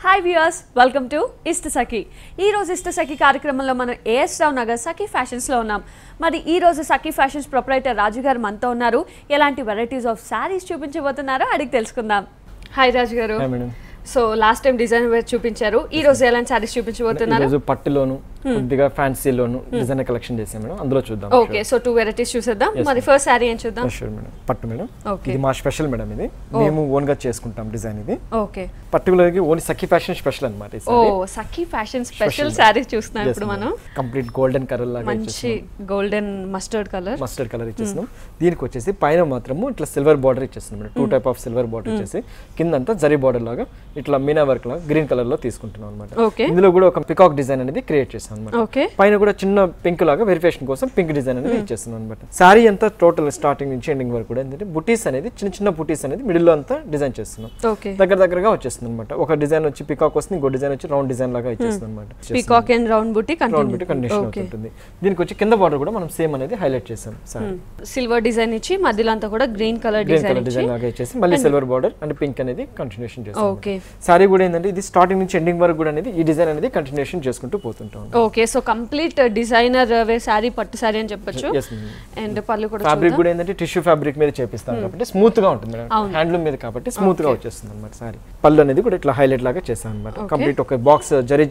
Hi viewers, welcome to Istasaki. ఈ రోజు ఇష్టసఖి కార్యక్రమంలో మనం ఏఎస్ రావు నగర్ సఖి ఫ్యాషన్స్ లో ఉన్నాం. మరి ఈ రోజు సఖి ఫ్యాషన్స్ ప్రొప్రైటర్ రాజు గారు మనతో ఉన్నారు. ఎలాంటి వెరైటీస్ ఆఫ్ సారీస్ చూపించబోతున్నారో అడిగి తెలుసుకుందాం. హాయ్ రాజు గారు. Hi madam. So last time design wear చూపించారు. ఈ రోజు ఎలాంటి సారీస్ చూపించబోతున్నారు? ఈ రోజు పట్టులోను కొద్దిగా ఫ్యాన్సీలోను డిజైన్ కలెక్షన్ చేసాం మేడం. అందులో చూద్దాం. ఓకే, సో 2 వెరైటీస్ చూసేద్దాం. మరి ఫస్ట్ సారీ ఏం చూద్దాం? Sure madam. పట్టు మేడం. ఇది మా స్పెషల్ మేడం. ఇది మేము ఓన్ గా చేసుకుంటాం డిజైన్. ఇది ఓకే, పర్టిక్యులర్ గా ఓన్లీ సఖి ఫ్యాషన్ స్పెషల్ అన్నమాట. ఓ సఖి ఫ్యాషన్ స్పెషల్ సారీస్ చూస్తున్నాం ఇప్పుడు మనం. కంప్లీట్ గోల్డెన్ కలర్ లాగా మంచి గోల్డెన్ మస్టర్డ్ కలర్ ఇచ్చేస్తున్నాం. దీనికి వచ్చేసి పైన మాత్రము ఇట్లా సిల్వర్ బార్డర్ ఇచ్చేస్తున్నాం madam. 2 type of silver border ఇచ్చేసి కిందంతా జరీ బార్డర్ లాగా ఇట్లా మీనా వర్క్ లాగా గ్రీన్ కలర్ లో తీసుకుంటున్నాం అన్నమాట. ఇందులో కూడా ఒక పికాక్ డిజైన్ అనేది క్రియేట్ చేసాం అన్నమాట. పైన కూడా చిన్న పింక్ లాగా వెరిఫికేషన్ కోసం పింక్ డిజైన్ అనేది ఇచ్చేస్తున్నాం అన్నమాట. సారీ అంతా టోటల్ స్టార్టింగ్ నుంచి ఎండింగ్ వరకు కూడా ఏంటంటే బుటీస్ అనేది చిన్న బుటీస్ అనేది మిడిల్ లో అంతా డిజైన్ చేస్తున్నాం. దగ్గరగా వచ్చేస్తుంది అనమాట. ఒక డిజైన్ వచ్చి పికాక్ వస్తుంది, ఇంకో డిజైన్ వచ్చి రౌండ్ డిజైన్ లాగా ఇచ్చేస్తుంది అనమాట. Peacock and round buti continuation అవుతుంది. దీనికి వచ్చి కింద బార్డర్ కూడా మనం సేమ్ అనేది హైలైట్ చేసాం. సిల్వర్ డిజైన్ ఇచ్చి మధ్యలో అంతా కూడా గ్రీన్ కలర్ డిజైన్ లాగా ఇచ్చేసి మళ్ళీ సిల్వర్ బార్డర్ అండ్ పింక్ అనేది కంటిన్యూషన్ చేస్తాం. సారీ కూడా ఏంటంటే ఇది స్టార్టింగ్ నుంచి ఎండింగ్ వరకు కూడా అనేది ఈ డిజైన్ అనేది కంటిన్యూషన్ చేసుకుంటూ పోతుంటాం. ఓకే, సో కంప్లీట్ డిజైనర్ వే సారీ పట్టు సారీ అని చెప్పొచ్చు. అండ్ పళ్ళు కూడా ఫ్యాబ్రిక్ కూడా ఏంటంటే టిష్యూ ఫ్యాబ్రిక్ మీద చేపిస్తాం కాబట్టి స్మూత్ గా ఉంటుంది మేడం. హ్యాండ్లూమ్ మీద కాబట్టి స్మూత్ గా వచ్చేస్తుంది అన్నమాట సారీ. పళ్ళు అనేది కూడా ఇట్లా హైలైట్ లాగా చేసాం అన్నమాట. కంప్లీట్ ఒక జరీ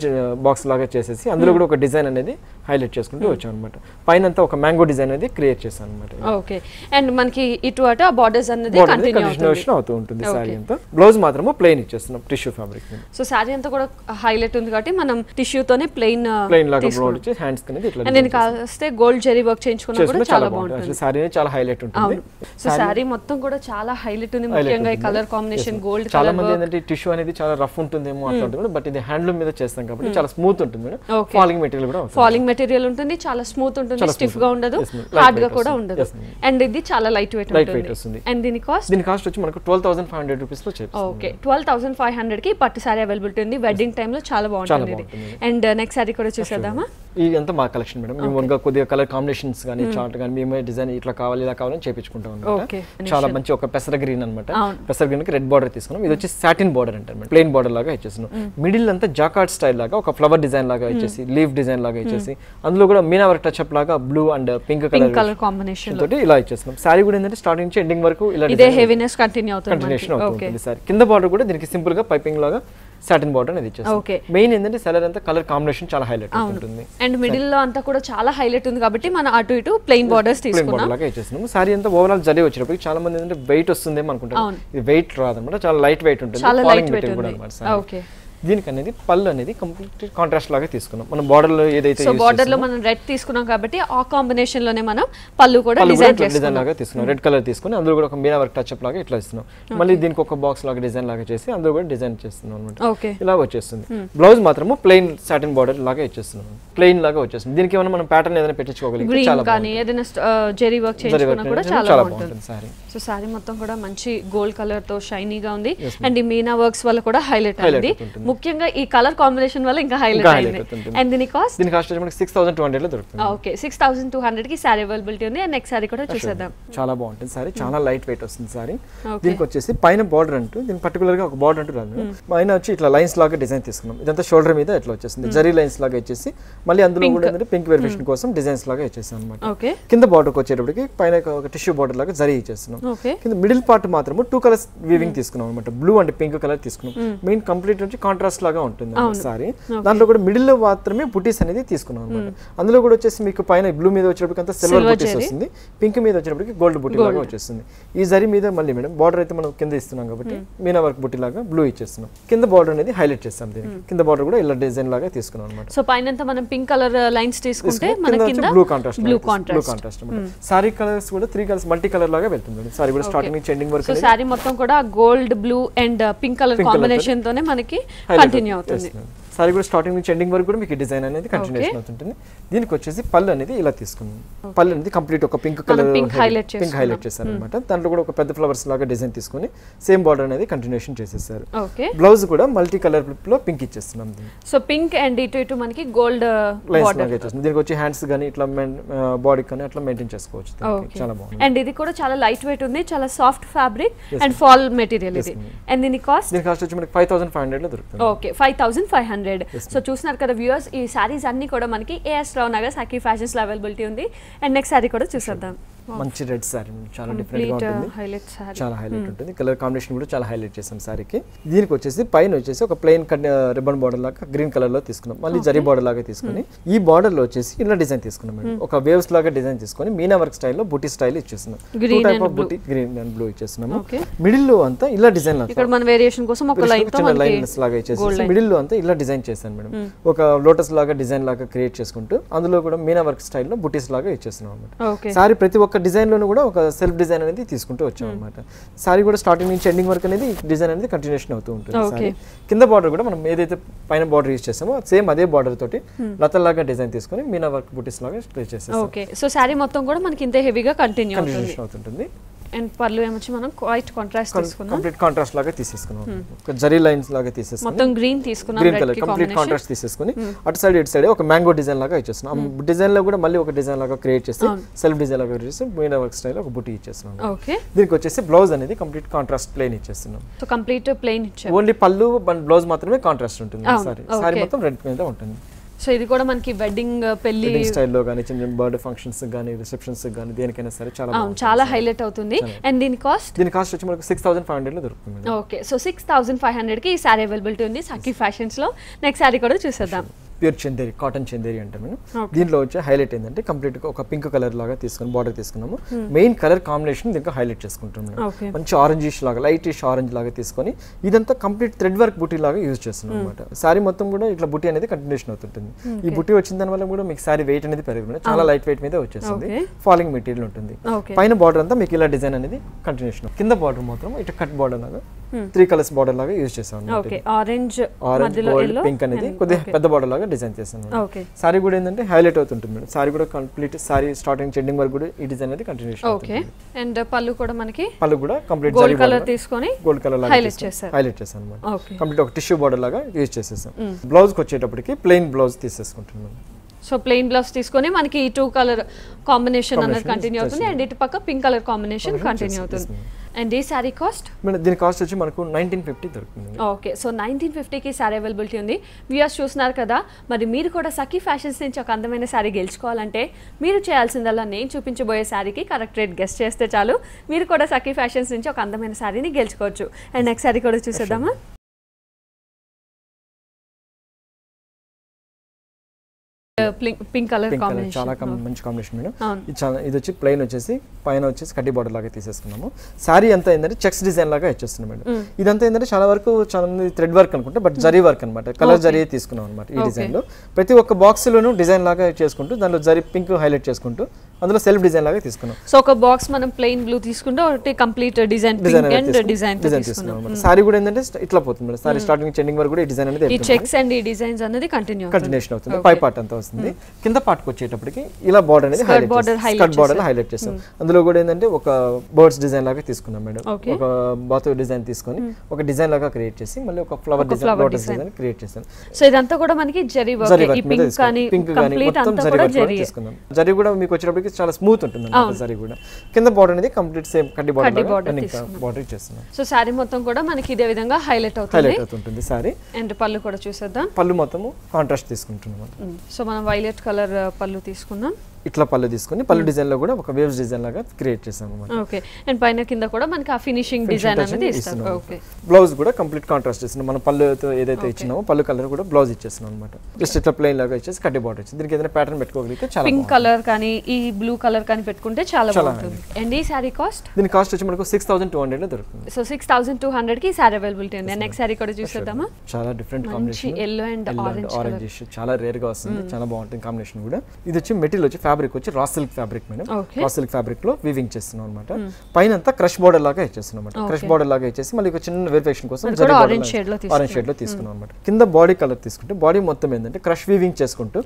బాక్స్ లాగా చేసేసి అందులో కూడా ఒక డిజైన్ అనేది హైలైట్ చేసుకుంటూ వచ్చాం అన్నమాట. పైన అంతా ఒక మ్యాంగో డిజైన్ అనేది క్రియేట్ చేసాం అన్నమాట. ఓకే, అండ్ మనకి ఇటు అటు ఆ బోర్డర్స్ అనేది కంటిన్యూషన్ అవుతూ ఉంటుంది సారీ అంతా. బ్లౌజ్ మాత్రము ప్లెయిన్ ఇచ్చేస్తున్నాం టిష్యూ ఫ్యాబ్రిక్. సో సారీ అంతా కూడా హైలైట్ ఉంది కాబట్టి మనం టిష్యూ తోనే ప్లెయిన్ లాగా బ్లౌజ్ ఇచ్చి హ్యాండ్స్ అనేది ఇట్లా అండ్ దీనికి కాస్తే గోల్డ్ జరీ వర్క్ చేయించుకున్నా కూడా చాలా బాగుంటుంది. సారీ చాలా హైలైట్ ఉంటుంది. సో సారీ మొత్తం కూడా చాలా హైలైట్ ఉంది. ముఖ్యంగా ఈ కలర్ కాంబినేషన్ గోల్డ్ కలర్. చాలా మంది ఏంటంటే టిష్యూ అనేది చాలా రఫ్ ఉంటుందేమో అట్లా ఉంటుంది, బట్ ఇది హ్యాండ్లూమ్ మీద చేస్తాం కాబట్టి చాలా స్మూత్ ఉంటుంది మేడం. ఫాలింగ్ మెటీరియల్ కూడా ఫాలింగ్ మెటీరియల్ ఉంటుంది, చాలా స్మూత్ ఉంటుంది, స్టిఫ్ గా ఉండదు, హార్డ్ గా కూడా ఉండదు. అండ్ ఇది చాలా లైట్ వెయిట్ ఉంటుంది. అండ్ దీని కాస్ట్ వచ్చి మనకు 12,500 రూపీస్ లో చేస్తాం. ఓకే, 12,500 కి పట్టు సారీ అవైలబిలిటీ ఉంది. వెడ్డింగ్ టైమ్ లో చాలా బాగుంటుంది. అండ్ నెక్స్ట్ సారీ కూడా చూసేద్దామా? ఇదంతా మా కలెక్షన్ మేడం. మేము కొద్దిగా కలర్ కాంబినేషన్స్ కానీ చార్ట్ కానీ మేమే డిజైన్ ఇట్లా కావాలి ఇలా కావాలని చేపించుకుంటాం అన్నమాట. చాలా మంచి ఒక పెసర గ్రీన్ అనమాట. పెసర గ్రీన్ కి రెడ్ బార్డర్ తీసుకున్నాం. ఇది వచ్చి సాటిన్ బార్డర్ అంటారు, ప్లెయిన్ బార్డర్ లాగా ఇచ్చేస్తున్నాం. మిడిల్ అంతా జాకార్డ్ స్టైల్ లాగా ఒక ఫ్లవర్ డిజైన్ లాగా ఇచ్చేసి లీఫ్ డిజైన్ లాగా ఇచ్చేసి అందులో కూడా మీనా వర్క్ టచ్ అప్ లాగా blue and pink colour combination తోటి ఇలా ఇచ్చేస్తున్నాం. సారీ కూడా ఏంటంటే స్టార్టింగ్ నుంచి ఎండింగ్ వరకు ఇలా ఇదే హెవీనెస్ కంటిన్యూషన్ అవుతుంది సారీ. కింద బార్డర్ కూడా దీనికి సింపుల్ గా పైపింగ్ లాగా సాటిన్ బార్డర్ అనేది ఇచ్చేస్తాం. మెయిన్ ఏంటంటే సెలర్ అంతా కలర్ కాంబినేషన్ చాలా హైలైట్ ఉంటుంది. అండ్ మిడిల్ లో అంతా కూడా చాలా హైలైట్ ఉంది కాబట్టి మనం అటు ఇటు ప్లెయిన్ బార్డర్స్ తీసుకున్నాం. లాగా ఇచ్చేస్తున్నాం. సారీ అంతా ఓవరాల్ జరీ వచ్చినప్పుడు చాలా మంది ఏంటంటే వెయిట్ వస్తుందేమో అనుకుంటారు. ఇది వెయిట్ రాదన్నమాట, చాలా లైట్ వెయిట్ ఉంటుంది. దీనికి అనేది పళ్ళు అనేది కంప్లీట్ కాంట్రాస్ట్ లాగా తీసుకున్నాం. మనం బార్డర్ లో ఏదైతే బార్డర్ లో మనం రెడ్ తీసుకున్నాం కాబట్టి ఆ కాంబినేషన్ లోనే మనం పళ్ళు కూడా డిజైన్ లాగా తీసుకున్నాం. రెడ్ కలర్ తీసుకుని అందులో కూడా ఒక మీనా వర్క్ టచ్ అప్ లాగా ఇట్లా ఇస్తున్నాం. మళ్ళీ దీనికి ఒక బాక్స్ లాగా డిజైన్ లాగా చేసి అందులో కూడా డిజైన్ చేస్తున్నాం అన్నమాట. ఇలా వచ్చేస్తుంది. బ్లౌజ్ మాత్రము ప్లెయిన్ సాటిన్ బార్డర్ లాగా ఇచ్చేస్తున్నాం. ప్లెయిన్ లాగా వచ్చేస్తుంది. దీనికి ఏమైనా మనం ప్యాటర్న్ ఏదైనా పెట్టించుకోగలిగితే చాలా బాగుంటుంది. ఏదైనా జెరీ వర్క్ చేయించుకున్నా కూడా చాలా బాగుంటుంది సారీ. సో సారీ మొత్తం కూడా మంచి గోల్డ్ కలర్ తో షైనీగా ఉంది. అండ్ ఈ మీనా వర్క్స్ వల్ల కూడా హైలైట్ అయింది. ముఖ్యంగా ఈ కలర్ కాంబినేషన్ వల్ల ఇంకా హైలైట్ అయింది. అండ్ దీని కాస్ట్ మనకి 6,200 లో దొరుకుతుంది. ఓకే, 6,200 కి సారీ అవైలబిలిటీ ఉంది. అండ్ నెక్స్ట్ సారీ కూడా చూసేద్దాం. చాలా బాగుంటుంది సారీ, చాలా లైట్ వెయిట్ వస్తుంది సారీ. దీనికి వచ్చేసి పైన బార్డర్ అంటూ దీనికి పర్టికులర్ గా ఒక బార్డర్ అంటూ రాదు. పైన వచ్చి ఇట్లా లైన్స్ లాగా డిజైన్ తీసుకున్నాం. ఇదంతా షోల్డర్ మీద ఇట్లా వచ్చేసింది, జరీ లైన్స్ లాగా ఇచ్చేసి మళ్ళీ అందులో కూడా ఏంటంటే పింక్ వెరిఫికేషన్ కోసం డిజైన్స్ లాగా ఇచ్చేసాం అన్నమాట. కింద బార్డర్ వచ్చేటప్పటికి పైన ఒక టిష్యూ బార్డర్ లాగా జరీ ఇచ్చేస్తున్నాం. కింద మిడిల్ పార్ట్ మాత్రం 2 కలర్స్ వీవింగ్ తీసుకున్నాం అనమాట. బ్లూ అండ్ పింక్ కలర్ తీసుకున్నాం. మెయిన్ కంప్లీట్ వచ్చి కాంట్రాస్ట్ లాగా ఉంటుంది సారీ. దాంట్లో కూడా మిడిల్ లో మాత్రమే బుటీస్ అనేది తీసుకున్నాం అనమాట. అందులో కూడా వచ్చేసి మీకు పైన బ్లూ మీద వచ్చేటప్పటికి అంతా సిల్వర్ బుటీస్ వస్తుంది, పింక్ మీద వచ్చేటప్పటికి గోల్డ్ బుటీ లాగా వచ్చేస్తుంది. ఈ జరీ మీద మళ్ళీ మేడం బార్డర్ అయితే మనం కింద ఇస్తున్నాం కాబట్టి మీనా వర్క్ బుటీ లాగా బ్లూ ఇచ్చేస్తున్నాం. కింద బార్డర్ అనేది హైలైట్ చేస్తాం. దీనికి కింద బార్డర్ కూడా ఇలా డిజైన్ లాగా తీసుకున్నాం అనమాట. సో పైన మనం పింక్ కలర్ లైన్స్ తీసుకుంటే మనకి కింద బ్లూ కాంట్రాస్ట్ అన్నమాట. సారీ కలర్స్ కూడా 3 కలర్స్ మల్టీ కలర్ లాగా వెళ్తుంది. సారీ కూడా స్టార్టింగ్ నుంచి ఎండింగ్ వరకు. సో సారీ మొత్తం కూడా gold, blue and pink colour combination తోనే మనకి కంటిన్యూ అవుతుంది. సారీ కూడా స్టార్టింగ్ నుంచి ఎండింగ్ వరకు కూడా మీకు డిజైన్ అనేది కంటిన్యూషన్ అవుతుంటుంది. దీనికి వచ్చేసి పళ్ళు అనేది ఇలా తీసుకున్నాం. పళ్ళు అనేది కంప్లీట్ ఒక పింక్ కలర్ పింక్ హైలైట్ చేశారు అనమాట. దాంట్లో కూడా ఒక పెద్ద ఫ్లవర్స్ లాగా డిజైన్ తీసుకొని సేమ్ బార్డర్ అనేది కంటిన్యూషన్ చేసేసారు. బ్లౌజ్ కూడా మల్టీ కలర్ లో పింక్ ఇచ్చేస్తున్నాం. సో పింక్ అండ్ ఇటు మనకి గోల్డ్ బార్డర్ ఇచ్చేస్తున్నాం. దీనికి వచ్చి హ్యాండ్స్ గానీ ఇట్లా బాడీ కానీ అట్లా మెయింటైన్ చేసుకోవచ్చు. చాలా బాగుంది. అండ్ ఇది కూడా చాలా లైట్ వెయిట్ ఉంది, చాలా soft fabric and fall material ఇది. అండ్ దీని కాస్ట్ వచ్చి మనకి 5500 లో దొరుకుతుంది. ఓకే 5500. సో చూస్తున్నారు కదా వ్యూయర్స్, ఈ సారీస్ అన్ని కూడా మనకి ఏఎస్ రావు నగర్ సఖీ ఫ్యాషన్స్ లో అవైలబిలిటీ ఉంది. అండ్ నెక్స్ట్ సారీ కూడా చూసేద్దాం. మంచి రెడ్ సారీ, చాలా డిఫరెంట్ గా ఉంటుంది, చాలా హైలైట్ ఉంటుంది. కలర్ కాంబినేషన్ కూడా చాలా హైలైట్ చేసాం సారీకి. దీనికి వచ్చేసి పైన వచ్చేసి ఒక ప్లెయిన్ రిబ్బన్ బార్డర్ లాగా గ్రీన్ కలర్ లో తీసుకున్నాం. మళ్ళీ జరీ బార్డర్ లాగా తీసుకుని ఈ బార్డర్ లో వచ్చేసి ఇలా డిజైన్ తీసుకున్నాం. ఒక వేవ్స్ లాగా డిజైన్ తీసుకొని మీనా వర్క్ స్టైల్లో బుటీ స్టైల్ ఇచ్చేస్తున్నాం. Two type of buti, green and blue ఇచ్చేస్తున్నాము. Middle లో అంతా ఇలా డిజైన్ లైన్స్ లాగా ఇచ్చేసి మిడిల్ లో అంతా ఇలా డిజైన్ చేశాను మేడం. ఒక లోటస్ లాగా డిజైన్ లాగా క్రియేట్ చేసుకుంటూ అందులో కూడా మీనా వర్క్ స్టైల్లో బుటీస్ లాగా ఇచ్చేస్తున్నాం అనమాట. సారీ ప్రతి ఒక్క డిజైన్ లోను కూడా ఒక సెల్ఫ్ డిజైన్ అనేది తీసుకుంటూ వచ్చాం అనమాట. సారీ కూడా స్టార్టింగ్ నుంచి ఎండింగ్ వరకు అనేది డిజైన్ అనేది కంటిన్యూషన్ అవుతూ ఉంటుంది. సారీ కింద బార్డర్ కూడా మనం ఏదైతే పైన బార్డర్ యూజ్ చేసామో సేమ్ అదే బార్డర్ తోటి లతల్లాగా డిజైన్ తీసుకొని మీనా వర్క్ బుటీస్ లాగా స్ప్రే చేసేస్తాం. ఓకే సో సారీ మొత్తం కూడా మనకి ఇంత హెవీగా కంటిన్యూషన్ అవుతుంటుంది. అండ్ పళ్ళు ఏమొచ్చి మనం వైట్ కాంట్రాస్ట్ తీసుకున్నాం, కంప్లీట్ కాంట్రాస్ట్ లాగా తీసేసుకున్నాం. ఒక జరీ లైన్స్ లాగా తీసేసుకుని మొత్తం గ్రీన్ తీసుకున్నాం, గ్రీన్ కలర్ కంప్లీట్ కాంట్రాస్ట్ తీసేసుకుని అటు సైడ్ ఇటు సైడ్ ఒక మ్యాంగో డిజైన్ లాగా ఇచ్చేస్తున్నాం. డిజైన్ లో కూడా మళ్ళీ ఒక డిజైన్ లాగా క్రియేట్ చేసి సెల్ఫ్ డిజైన్ లాగా చేసి మీనా వర్క్ స్టైల్ ఒక బుటీ ఇచ్చేస్తున్నాం. ఓకే దీనికి వచ్చేసి బ్లౌజ్ అనేది కంప్లీట్ కాంట్రాస్ట్ ప్లెయిన్ ఇచ్చేస్తున్నాం. సో కంప్లీట్ ప్లెయిన్ ఇచ్చాం. ఓన్లీ పళ్ళు బ్లౌజ్ మాత్రమే కాంట్రాస్ట్ ఉంటుంది. సారీ మొత్తం రెడ్ మీద ఉంటుంది. సో ఇది కూడా మనకి వెడ్డింగ్ పెళ్లి స్టైల్లో గానీ చిన్న బర్త్డే ఫంక్షన్స్ గానీ రిసెప్షన్స్ గానీ దేనికైనా సరే చాలా హైలైట్ అవుతుంది. అండ్ దీని కాస్ట్ వచ్చి మనకు 6500 లో దొరుకుతుంది. ఓకే సో 6500 కి ఈ సారీ అవైలబిలిటీ ఉంది సఖీ ఫ్యాషన్స్ లో. నెక్స్ట్ సారీ కూడా చూసేద్దాం. ప్యూర్ చందేరి, కాటన్ చందేరి అంటాం మేము. దీంట్లో వచ్చే హైలైట్ ఏంటంటే కంప్లీట్ గా ఒక పింక్ కలర్ లాగా తీసుకుని బార్డర్ తీసుకున్నాము. మెయిన్ కలర్ కాంబినేషన్ దీనికి హైలైట్ చేసుకుంటాం. మంచి ఆరెంజిష్ లాగా లైటిష్ ఆరెంజ్ లాగా తీసుకొని ఇదంతా కంప్లీట్ థ్రెడ్ వర్క్ బుటీ లాగా యూజ్ చేస్తున్నాం అనమాట. సారీ మొత్తం కూడా ఇట్లా బుటీ అనేది కంటిన్యూషన్ అవుతుంటుంది. ఈ బుటీ వచ్చిన దాని వల్ల కూడా మీకు సారీ వెయిట్ అనేది పెరుగుతుంది. చాలా లైట్ వెయిట్ మీద వచ్చేస్తుంది. ఫాలింగ్ మెటీరియల్ ఉంటుంది. పైన బార్డర్ అంతా మీకు ఇలా డిజైన్ అనేది కంటిన్యూషన్. కింద బార్డర్ మాత్రం ఇట్లా కట్ బార్డర్ లాగా 3 కలర్స్ బార్డర్ లాగా యూజ్ చేసాం. ఆరెంజ్ గోల్డ్ పింక్ అనేది కొద్దిగా పెద్ద బార్డర్ లాగా డిజైన్ చేసాం. సారీ కూడా ఏంటంటే హైలైట్ అవుతుంటుంది మేడం. సారీ కూడా కంప్లీట్ సారీ స్టార్టింగ్ ఎండింగ్ వరకు కూడా ఈ డిజైన్ అనేది కంటిన్యూషన్ అవుతుంది. అండ్ పళ్ళు కూడా మనకి పళ్ళు కూడా కంప్లీట్ గోల్డ్ కలర్ తీసుకొని గోల్డ్ కలర్ లాగా హైలైట్ చేసాం అన్నమాట. కంప్లీట్ ఒక టిష్యూ బార్డర్ లాగా యూజ్ చేసేసాం. బ్లౌజ్ కి వచ్చేటప్పటికి ప్లెయిన్ బ్లౌజ్ తీసేసుకుంటున్నాం. సో ప్లెయిన్ బ్లౌజ్ తీసుకొని మనకి ఈ 2 కలర్ కాంబినేషన్ అనేది కంటిన్యూ అవుతుంది. అండ్ ఇటు పక్క పింక్ కలర్ కాంబినేషన్ కంటిన్యూ అవుతుంది. అండ్ ఈ సారీ కాస్ట్ దీని కాస్ట్ వచ్చి మనకు 1950 దొరుకుతుంది. ఓకే సో 1950 కి సారీ అవైలబిలిటీ ఉంది. వ్యూయర్స్ చూస్తున్నారు కదా, మరి మీరు కూడా సఖీ ఫ్యాషన్స్ నుంచి ఒక అందమైన సారీ గెలుచుకోవాలంటే మీరు చేయాల్సిందల్లా నేను చూపించబోయే సారీకి కరెక్ట్ రేట్ గెస్ట్ చేస్తే చాలు. మీరు కూడా సఖీ ఫ్యాషన్స్ నుంచి ఒక అందమైన సారీని గెలుచుకోవచ్చు. అండ్ నెక్స్ట్ సారీ కూడా చూసేద్దామా. పింక్ కలర్ కాంబినేషన్ చాలా మంచి కాంబినేషన్ మేడం. ఇది వచ్చి ప్లెయిన్ వచ్చేసి పైన వచ్చేసి కడ్డీ బార్డర్ లాగా తీసేసుకున్నాము. సారీ అంతా ఏంటంటే చెక్స్ డిజైన్ లాగా ఇచ్చేస్తున్నాం మేడం. ఇదంతా ఏంటంటే చాలా వరకు చాలా థ్రెడ్ వర్క్ అనుకుంటే బట్ జరీ వర్క్ అనమాట. కలర్ జరీ తీసుకున్నాం అనమాట. ఈ డిజైన్ లో ప్రతి ఒక్క బాక్స్ లోను డిజైన్ లాగా చేసుకుంటూ దానిలో జరీ పింక్ హైలైట్ చేసుకుంటూ అందులో సెల్ఫ్ డిజైన్ లాగా తీసుకున్నాం. సో ఒక బాక్స్ మనం ప్లెయిన్ బ్లూ తీసుకుంటే ఒకటి complete design pink and design తీసుకున్నాం అన్నమాట. సారీ కూడా ఏంటంటే ఇట్లా పోతుంది మేడం. సారీ స్టార్టింగ్ ఎండింగ్ వరకు కూడా ఈ డిజైన్ అనేది ఈ చెక్స్ అండ్ ఈ డిజైన్స్ అనేది కంటిన్యూషన్ అవుతుంది. పై పార్ట్ అంతా వస్తుంది. కింద పార్ట్ కి వచ్చేటప్పటికి ఇలా బార్డర్ అనేది స్కర్ట్ బార్డర్ హైలైట్ చేస్తాం. అందులో కూడా ఏంటంటే ఒక బర్డ్స్ డిజైన్ లాగా తీసుకున్నాం మేడం. ఒక బాత్ డిజైన్ తీసుకొని ఒక డిజైన్ లాగా క్రియేట్ చేసి మళ్ళీ ఒక flower design lotus design create చేసాం. సో ఇదంతా కూడా మనకి జరీ వర్క్, ఈ పింక్ కానీ కంప్లీట్ అంతా కూడా జరీ తీసుకున్నాం. జరీ కూడా మీకు వచ్చేటప్పటికి చాలా స్మూత్ ఉంటుంది అన్నమాట. జరీ కూడా కింద బార్డర్ అనేది కంప్లీట్ సేమ్ కడ్డీ బార్డర్ చేస్తున్నాం. సో సారీ మొత్తం కూడా మనకి ఇదే విధంగా హైలైట్ అవుతుంది సారీ. అండ్ పళ్ళు కూడా చూసేద్దాం. పళ్ళు మొత్తం కాంట్రాస్ట్ తీసుకుంటున్నాం. సో మనం వైలెట్ కలర్ పళ్ళు తీసుకున్నాం. ఇట్లా పళ్ళు తీసుకొని పళ్ళు డిజైన్ లో కూడా ఒక వేవ్స్ డిజైన్ లాగా క్రియేట్ చేసాం అన్నమాట. ఓకే అండ్ పైన కింద కూడా మనకి ఆ ఫినిషింగ్ డిజైన్ అనేది ఇస్తాం. ఓకే బ్లౌజ్ కూడా కంప్లీట్ కాంట్రాస్ట్ చేస్తున్నాం. మనం పళ్ళుతో ఏదైతే ఇచ్చినామో పళ్ళు కలర్ కూడా బ్లౌజ్ ఇచ్చేస్తున్నాం అన్నమాట. జస్ట్ ఇట్లా ప్లెయిన్ లాగా ఇచ్చేసి కడ్డీ బార్డర్ ఇచ్చి దీనికి ఏదైనా ప్యాటర్న్ పెట్టుకోగలిగితే చాలా పింక్ కలర్ కానీ ఈ బ్లూ కలర్ కానీ పెట్టుకుంటే చాలా బాగుంటుంది. అండ్ ఈ సారీ కాస్ట్ దీని కాస్ట్ వచ్చి మనకు 6200 లో దొరుకుతుంది. సో 6200 కి సారీ అవైలబిలిటీ ఉంది. నెక్స్ట్ సారీ కూడా చూసేద్దామా. చాలా different combination, yellow and orange చాలా రేర్ గా వస్తుంది. చాలా బాగుంటుంది కాంబినేషన్ కూడా. ఇది వచ్చి మెటీరియల్ వచ్చి ఫ్యాబ్రిక్ వచ్చి raw silk fabric madam. Okay. Raw silk fabric లో వీవింగ్ చేస్తున్నాం అనమాట. పైన అంతా క్రష్ బార్డర్ లాగా ఇచ్చేస్తున్నాం అనమాట. క్రష్ బార్డర్ లాగా ఇచ్చేసి మళ్ళీ ఒక చిన్న వేరియేషన్ కోసం ఆరెంజ్ షేడ్ లో తీసుకున్నాం అనమాట. కింద బాడీ కలర్ తీసుకుంటే బాడీ మొత్తం ఏంటంటే క్రష్ వీవింగ్ చేసుకుంటూ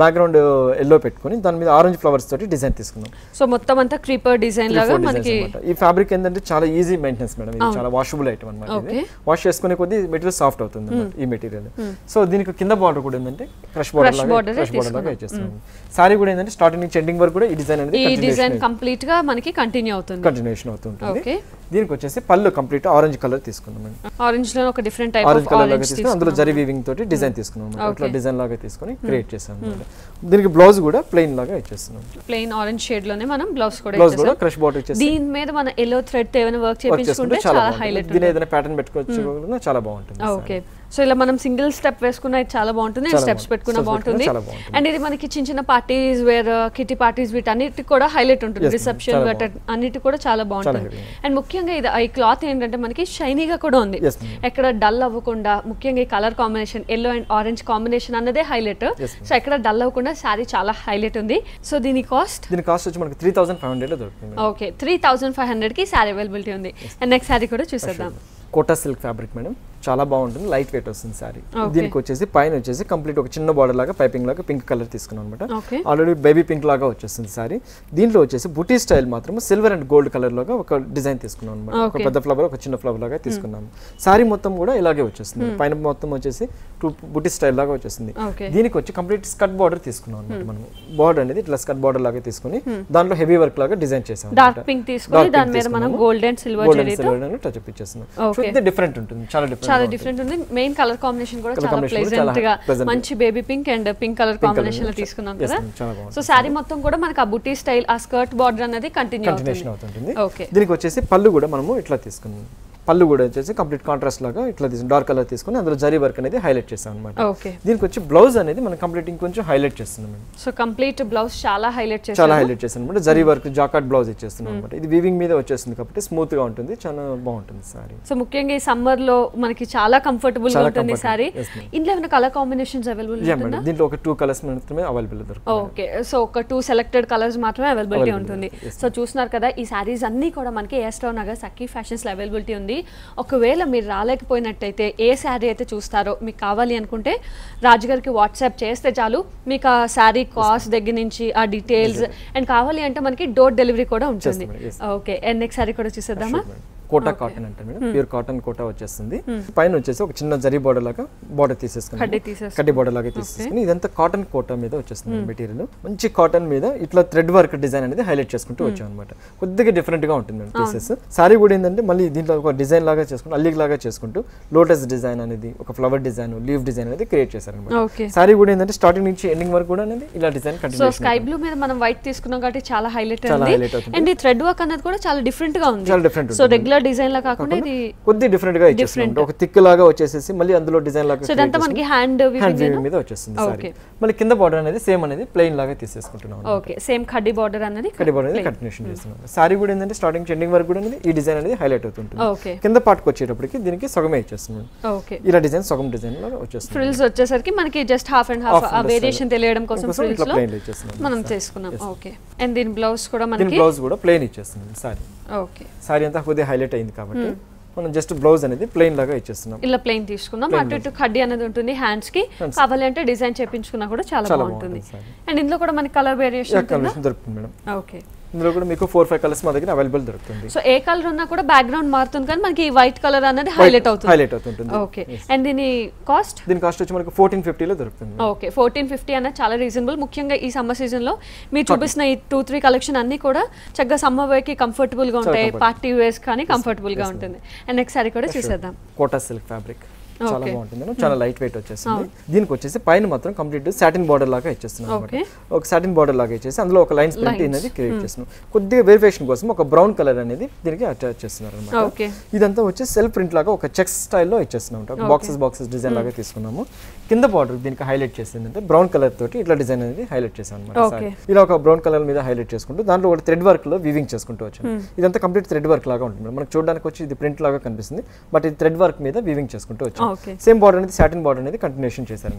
బ్యాక్గ్రౌండ్ ఎల్లో పెట్టుకొని దాని మీద ఆరెంజ్ ఫ్లవర్స్ తోటి డిజైన్ తీసుకున్నాం. సో మొత్తం అంతా క్రీపర్ డిజైన్ లాగా మనకి. ఈ ఫ్యాబ్రిక్ ఏంటంటే చాలా ఈజీ మెయింటెనెన్స్ మేడం. ఇది చాలా వాషబుల్ ఐటమ్ అనమాట. ఇది వాష్ చేసుకునే కొద్దీ మెటీరియల్ సాఫ్ట్ అవుతుంది అన్నమాట ఈ మెటీరియల్. సో దీనికి కింద బార్డర్ కూడా ఏంటంటే క్రష్ బార్డర్ లాగా ఇచ్చేస్తున్నాం. సారీ కూడా ఏంటంటే స్టార్టింగ్ నుంచి ఎండింగ్ వరకు కూడా ఈ డిజైన్ అనేది ఈ డిజైన్ కంప్లీట్ గా మనకి కంటిన్యూషన్ అవుతుంటుంది. దీనికి వచ్చేసి పళ్ళు కంప్లీట్ ఆరెంజ్ కలర్ తీసుకున్నాం. ఆరెంజ్ లో ఒక డిఫరెంట్ టైప్ ఆరెంజ్ కలర్ లాగా తీసుకుని అందులో జరీ వీవింగ్ తోటి డిజైన్ తీసుకున్నాం. అట్లా డిజైన్ లాగా తీసుకొని క్రియేట్ చేసాం. దీనికి బ్లౌజ్ కూడా ప్లెయిన్ లాగా ఇచ్చేస్తున్నాం. ప్లెయిన్ ఆరెంజ్ షేడ్ లోనే మనం బ్లౌజ్ కూడా క్రష్ బార్డర్ ఇచ్చేసి దీని మీద మన ఎల్లో థ్రెడ్ తో ఏమైనా వర్క్ చేయించుకుంటే చాలా హైలైట్. దీని ఏదైనా ప్యాటర్న్ పెట్టుకోవచ్చు, చాలా బాగుంటుంది. ఓకే. సో ఇలా మనం సింగిల్ స్టెప్ వేసుకున్న చాలా బాగుంటుంది, స్టెప్స్ పెట్టుకున్న బాగుంటుంది. అండ్ ఇది మనకి చిన్న చిన్న పార్టీస్ వేర్ కిటీ పార్టీస్ వీటన్నిటికి కూడా హైలైట్ ఉంటుంది. రిసెప్షన్ అన్నిటి కూడా చాలా బాగుంటుంది. అండ్ ముఖ్యంగా ఇది ఈ క్లాత్ ఏంటంటే మనకి షైనీగా కూడా ఉంది, ఎక్కడ డల్ అవ్వకుండా. ముఖ్యంగా ఈ colour combination yellow and orange combination అన్నదే హైలైట్. సో ఎక్కడ డల్ అవ్వకుండా శారీ చాలా హైలైట్ ఉంది. సో దీని కాస్ట్ వచ్చి మనకి 3500 లో దొరుకుతుంది. ఓకే, 3500 కి శారీ అవైలబిలిటీ ఉంది. అండ్ నెక్స్ట్ శారీ కూడా చూసేద్దాం. కోటా సిల్క్ ఫ్యాబ్రిక్ మేడం, చాలా బాగుంటుంది, లైట్ వెయిట్ వస్తుంది సారీ. దీనికి వచ్చేసి పైన వచ్చేసి కంప్లీట్ ఒక చిన్న బార్డర్ లాగా పైపింగ్ లాగా పింక్ కలర్ తీసుకున్నాం అనమాట. ఆల్రెడీ బేబీ పింక్ లాగా వచ్చేస్తుంది సారీ. దీంట్లో వచ్చేసి బుటీ స్టైల్ మాత్రం సిల్వర్ అండ్ గోల్డ్ కలర్ లాగా ఒక డిజైన్ తీసుకున్నాం అనమాట. ఒక పెద్ద ఫ్లవర్ ఒక చిన్న ఫ్లవర్ లాగా తీసుకున్నాము. సారీ మొత్తం కూడా ఇలాగే వచ్చేస్తుంది. పైన మొత్తం వచ్చేసి బుటీ స్టైల్ లాగా వచ్చేస్తుంది. దీనికి వచ్చి కంప్లీట్ స్కర్ట్ బార్డర్ తీసుకున్నాం అనమాట. మనం బార్డర్ అనేది ఇట్లా స్కర్ట్ బార్డర్ లాగా తీసుకుని దాంట్లో హెవీ వర్క్ లాగా డిజైన్ చేసాం. డార్క్ పింక్ తీసుకొని దాని మీద మనం gold and silver touch up ఇచ్చేస్తున్నాం. డిఫరెంట్ ఉంటుంది, చాలా డిఫరెంట్ ఉంది. మెయిన్ కలర్ కాంబినేషన్ కూడా చాలా ప్లెజెంట్ గా మంచి baby pink and pink colour combination లో తీసుకున్నాం కదా. సో సారీ మొత్తం కూడా మనకి ఆ బుటీ స్టైల్ ఆ స్కర్ట్ బార్డర్ అనేది కంటిన్యూషన్ అవుతుంది. దీనికి వచ్చేసి పళ్ళు కూడా మనము ఇట్లా తీసుకున్నాం. పళ్ళు కూడా వచ్చేసి కంప్లీట్ కాంట్రాస్ట్ లాగా ఇట్లా డార్క్ కలర్ తీసుకొని అందులో జరీ వర్క్ అనేది హైలైట్ చేసాం అనమాట. దీనికి వచ్చి బ్లౌజ్ అనేది మనం కంప్లీట్ ఇంకొంచెం హైలైట్ చేస్తున్నాం. సో కంప్లీట్ బ్లౌజ్ చాలా హైలైట్ చేస్తాం అనమాట. జరీ వర్క్ జాకార్డ్ బ్లౌజ్ ఇచ్చేస్తున్నాం అనమాట. ఇది వీవింగ్ మీద వచ్చేస్తుంది కాబట్టి స్మూత్ గా ఉంటుంది, చాలా బాగుంటుంది సారీ. సో ముఖ్యంగా ఈ సమ్మర్ లో మనకి చాలా కంఫర్టబుల్ గా ఉంటుంది సారీ. ఇంట్లో ఏమైనా కలర్ కాంబినేషన్స్ అవైలబుల్ ఉంటుందా? దీంట్లో ఒక 2 కలర్స్ మాత్రమే అవైలబుల్ దొరుకుతాయి. ఓకే, సో ఒక 2 సెలెక్టెడ్ కలర్స్ మాత్రమే అవైలబిలిటీ ఉంటుంది. సో చూస్తున్నారు కదా, ఈ సారీస్ అన్ని కూడా మనకి ఏస్టౌన్ నగర్ సఖీ ఫ్యాషన్స్ లో అవైలబిలిటీ ఉంది. ఒకవేళ మీరు రాలేకపోయినట్టయితే ఏ శారీ అయితే చూస్తారో మీకు కావాలి అనుకుంటే రాజుగారికి వాట్సాప్ చేస్తే చాలు, మీకు ఆ శారీ కాస్ట్ దగ్గర నుంచి ఆ డీటెయిల్స్ అండ్ కావాలి అంటే మనకి డోర్ డెలివరీ కూడా ఉంటుంది. ఓకే, అండ్ నెక్స్ట్ శారీ కూడా చూసేద్దామా? కోటా కాటన్ అంటే మేడం, ప్యూర్ కాటన్ కోటా వచ్చేస్తుంది. పైన వచ్చేసి ఒక చిన్న జరీ బార్డర్ లాగా బార్డర్ తీసేసుకుని కడ్డీ బార్డర్ లాగా తీసేసుకుని ఇదంతా కాటన్ కోటా మీద వచ్చేస్తుంది మెటీరియల్. మంచి కాటన్ మీద ఇట్లా థ్రెడ్ వర్క్ డిజైన్ అనేది హైలైట్ చేసుకుంటూ వచ్చాం అనమాట. కొద్దిగా డిఫరెంట్ గా ఉంటుంది పీసెస్. సారీ కూడా ఏంటంటే మళ్ళీ దీంట్లో ఒక డిజైన్ లాగా చేసుకుంటూ అల్లిక్ లాగా చేసుకుంటూ లోటస్ డిజైన్ అనేది ఒక ఫ్లవర్ డిజైన్ లీవ్ డిజైన్ అనేది క్రియేట్ చేశారు అనమాట. సారీ కూడా ఏంటంటే స్టార్టింగ్ నుంచి ఎండింగ్ వరకు కూడా అనేది ఇలా డిజైన్ కంటిన్యూ. స్కై బ్లూ మీద మనం వైట్ తీసుకున్నాం కాబట్టి చాలా హైలైట్ అవుతుంది. అండ్ ఈ థ్రెడ్ వర్క్ అనేది కూడా చాలా డిఫరెంట్ గా ఉంది. సో రెగ్యులర్ డిజైన్ లా కాకుండా ఇది కొద్ది డిఫరెంట్ గా ఇచ్చేస్తుంది. ఒక థిక్ లాగా వచ్చేసి మళ్ళీ అందులో డిజైన్ లాగా సో ఇదంతా మనకి హ్యాండ్ వీవింగ్ మీద వచ్చేస్తుంది సారీ. మళ్ళీ కింద బార్డర్ అనేది సేమ్ అనేది ప్లెయిన్ లాగా తీసేసుకుంటున్నాం. ఓకే, సేమ్ కడ్డీ బార్డర్ అనేది కంటిన్యూషన్ చేస్తున్నాం. సారీ కూడా ఏంటంటే స్టార్టింగ్ ఎండింగ్ వరకు కూడా ఈ డిజైన్ అనేది హైలైట్ అవుతుంటుంది. కింద పార్ట్కి వచ్చేటప్పటికి దీనికి సగమే ఇచ్చేస్తున్నాం. ఓకే, ఇలా డిజైన్ సగం డిజైన్ లాగా వచ్చేస్తుంది. ఫ్రిల్స్ వచ్చేసరికి మనకి జస్ట్ హాఫ్ అండ్ హాఫ్ ఆ వేరియేషన్ తెలియడం కోసం ఫ్రిల్స్ లో మనం చేసుకున్నాం. ఓకే, అండ్ దీని బ్లౌజ్ కూడా మనకి ప్లెయిన్ ఇచ్చేస్తుంది సారీ. ఓకే, సారీ అంతా కొద్దిగా హైలైట్ అయింది కాబట్టి మనం జస్ట్ బ్లౌజ్ అనేది ప్లెయిన్ లాగా ఇచ్చేస్తున్నాం. ఇలా ప్లెయిన్ తీసుకున్నాం. అటు ఇటు కడ్డీ అనేది ఉంటుంది హ్యాండ్స్ కి. కావాలి అంటే డిజైన్ చేపించుకున్నా కూడా చాలా బాగుంటుంది. అండ్ ఇందులో కూడా మనకి కలర్ వేరియేషన్ దొరుకుతుంది మేడం. ఓకే, ఇందులో కూడా మీకు 4-5 కలర్స్ మా దగ్గర అవైలబుల్ దొరుకుతుంది. సో ఏ కలర్ ఉన్నా కూడా బ్యాక్గ్రౌండ్ మారుతుంది కానీ మనకి వైట్ కలర్ అనేది హైలైట్ అవుతుంది. ఓకే, అండ్ దీని కాస్ట్ వచ్చి మనకి 1450 లో దొరుకుతుంది. ఓకే, 1450 అనేది చాలా రీజనబుల్. ముఖ్యంగా ఈ సమ్మర్ సీజన్ లో మీరు చూపిస్తున్న ఈ 2-3 కలెక్షన్ అన్ని కూడా చక్కగా సమ్మర్ వేర్ కి కంఫర్టబుల్ గా ఉంటాయి, పార్టీ వేర్స్ కానీ కంఫర్టబుల్ గా ఉంటుంది. అండ్ నెక్స్ట్ సారీ కూడా చూసేద్దాం. కోటా సిల్క్ ఫ్యాబ్రిక్ చాలా బాగుంటుంది, చాలా లైట్ వెయిట్ వచ్చేస్తుంది. దీనికి వచ్చేసి పైన మాత్రం కంప్లీట్ సాటిన్ బార్డర్ లాగా ఇచ్చేస్తున్నాం. ఒక సాటిన్ బార్డర్ లాగా ఇచ్చేసి అందులో ఒక లైన్స్ ప్రింట్ అనేది క్రియేట్ చేస్తున్నాం. కొద్దిగా వెరిఫికేషన్ కోసం ఒక బ్రౌన్ కలర్ అనేది దీనికి అటాచ్ చేస్తున్నారు అనమాట. ఇదంతా వచ్చి సెల్ఫ్ ప్రింట్ లాగా ఒక చెక్స్ స్టైల్లో ఇచ్చేస్తున్నాం. బాక్సెస్ డిజైన్ లాగా తీసుకున్నాము. కింద బార్డర్ దీనికి హైలైట్ చేసింది అంటే బ్రౌన్ కలర్ తోటి ఇట్లా డిజైన్ అనేది హైలైట్ చేసాం అనమాట. ఇలా ఒక బ్రౌన్ కలర్ మీద హైలైట్ చేసుకుంటూ దాంట్లో ఒక థ్రెడ్ వర్క్ లో వీవింగ్ చేసుకుంటూ వచ్చాం. ఇదంతా కంప్లీట్ థ్రెడ్ వర్క్ లాగా ఉంటుంది. మనకు చూడడానికి వచ్చి ఇది ప్రింట్ లాగా కనిపిస్తుంది, బట్ ఇది థ్రెడ్ వర్క్ మీద వీవింగ్ చేసుకుంటూ వచ్చాం. సేమ్ బార్డర్ అనేది సాటిన్ బార్డర్ అనేది కంటిన్యూషన్ చేశారు.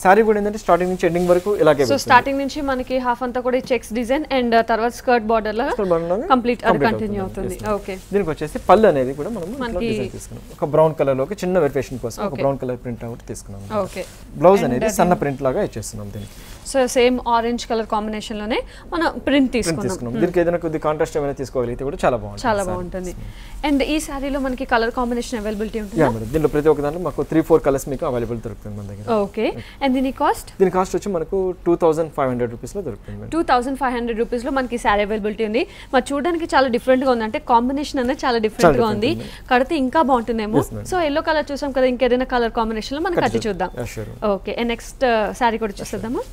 సారీ కూడా ఏంటంటే స్టార్టింగ్ నుంచి ఎండింగ్ వరకు ఇలాగే. సో స్టార్టింగ్ నుంచి మనకి హాఫ్ అంతా కూడా చెక్స్ డిజైన్ అండ్ తర్వాత స్కర్ట్ బార్డర్ లా కంప్లీట్ అది కంటిన్యూ అవుతుంది. ఓకే. దీనికి వచ్చేసి పళ్ళు అనేది కూడా మనం డిజైన్ తీసుకున్నాం. ఒక బ్రౌన్ కలర్ లో చిన్న వెరిఫికేషన్ కోసం ఒక బ్రౌన్ కలర్ ప్రింట్ అవుట్ తీసుకున్నాం. ఓకే. బ్లౌజ్ అనేది సన్న ప్రింట్ లాగా ఇచ్చేస్తున్నాం దీనికి. So same orange colour combination లోనే మనం ప్రింట్ తీసుకున్నాం. దీనికి ఏదైనా కొద్ది కాంట్రాస్ట్ ఏమైనా తీసుకోగలిగితే కూడా చాలా బాగుంటుంది. అండ్ ఈ సారీలో మనకి కలర్ కాంబినేషన్ అవైలబిలిటీ ఉంటుందా? దీనిలో ప్రతి ఒక్క దాంట్లో మాకు 3-4 కలర్స్ మీకు అవైలబుల్ దొరుకుతుంది మన దగ్గర. ఓకే. అండ్ దీని కాస్ట్? దీని కాస్ట్ వచ్చి మనకు 2500 రూపీస్ లో దొరుకుతుంది. 2500 రూపీస్ లో మనకి సారీ అవైలబిలిటీ ఉంది. మరి చూడడానికి చాలా డిఫరెంట్ గా ఉంది, అంటే కాంబినేషన్ అనేది చాలా డిఫరెంట్ గా ఉంది. కడితే ఇంకా బాగుంటుందేమో. సో ఎల్లో కలర్ చూసాం కదా, ఇంకేదైనా కలర్ కాంబినేషన్ లో మనకి అది చూద్దాం. ఓకే. అండ్ నెక్స్ట్ సారీ కూడా చూసేద్దామా?